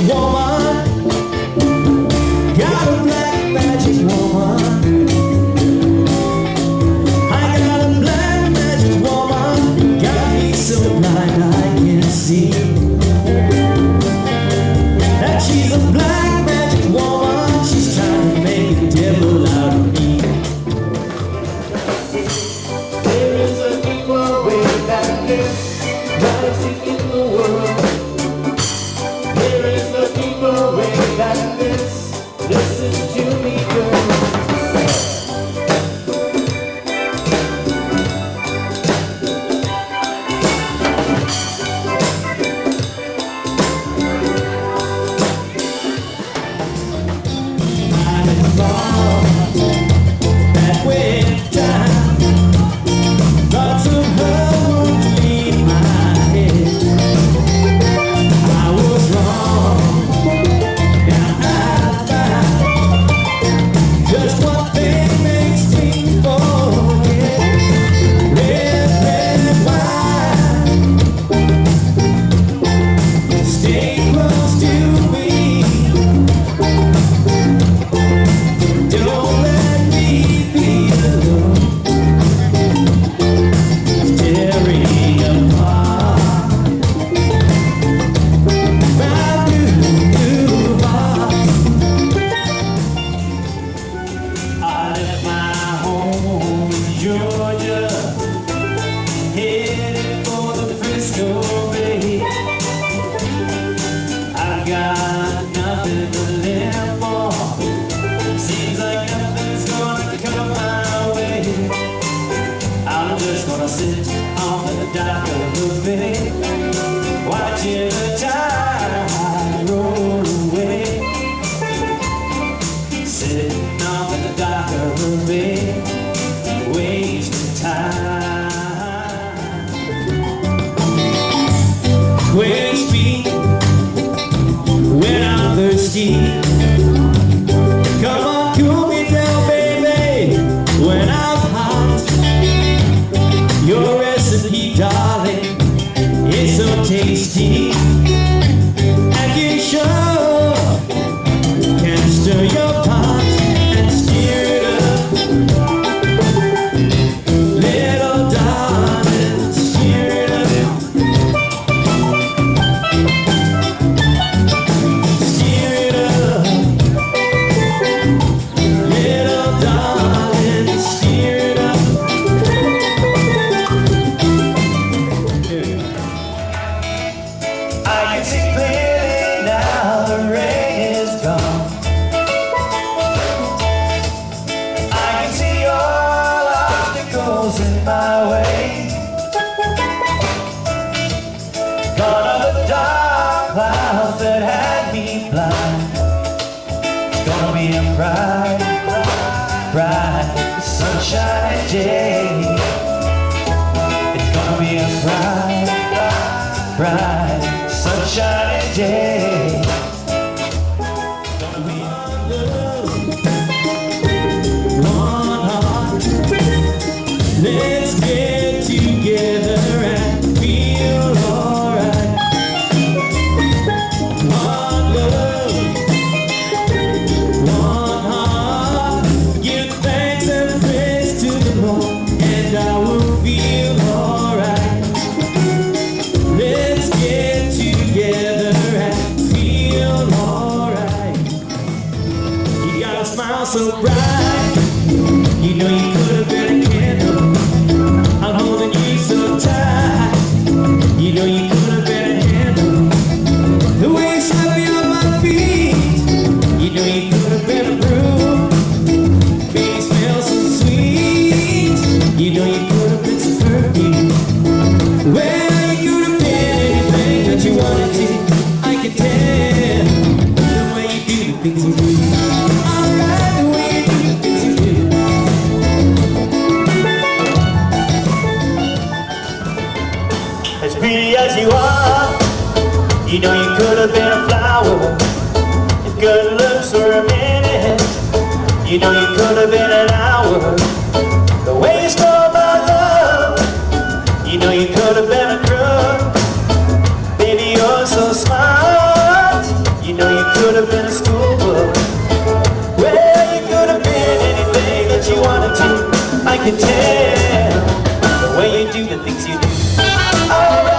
woman. Got a black magic woman. I got a black magic woman. Got me so blind I can't see that she's a black magic woman. She's trying to make a devil out of me. There is a evil way that lives rising in the world. There is a evil way that lives. Listen to me, girl. That way time thoughts of her would leave my head. I was wrong. Now I find just one thing makes me forget. Red, red wine, stay close to me. Don't let me be alone, tearing apart my blue heart. I left my home in Georgia, headed for the Frisco Bay. I've got nothing to live for. Seems like nothing's gonna come my way. I'm just gonna sit on the dock of the bay, watching the tide roll away. Sitting on the dock of the bay, wasting time. Quench me when I'm thirsty. Come on, cool me down, baby, when I'm hot. Your recipe, darling, is so tasty. And you sure can stir your pot and stir it up. Little darling, stir it up. Stir it up. Little darling, stir it up. I can see clearly now the rain is gone. I can see all obstacles in my way. Gone are the dark clouds that had me blind. It's gonna be a bright, bright sunshine day. It's gonna be a bright, bright sunshine day. It's gonna be one love, one heart. Let's get together and feel alright. One love, one heart. Give thanks and praise to the Lord, and I will feel alright. Let's get together and feel alright. You got a smile so bright, you know you could have been a candle. I'm holding you so tight, you know you could have been a handle. The way you slap me on my feet, you know you could have been a broom. Baby, smell so sweet, you know you could have been some perfume. Well, you could have been anything that you wanted to. I can tell the way you do the things you do. Alright, the way you do the things you do. As pretty as you are, you know you could have been a flower. Your good looks for a minute, you know you could have been an hour. The way you stole my love, you know you could have been a crook. Baby, you're so smart, you can tell the way you do the things you do. Alright.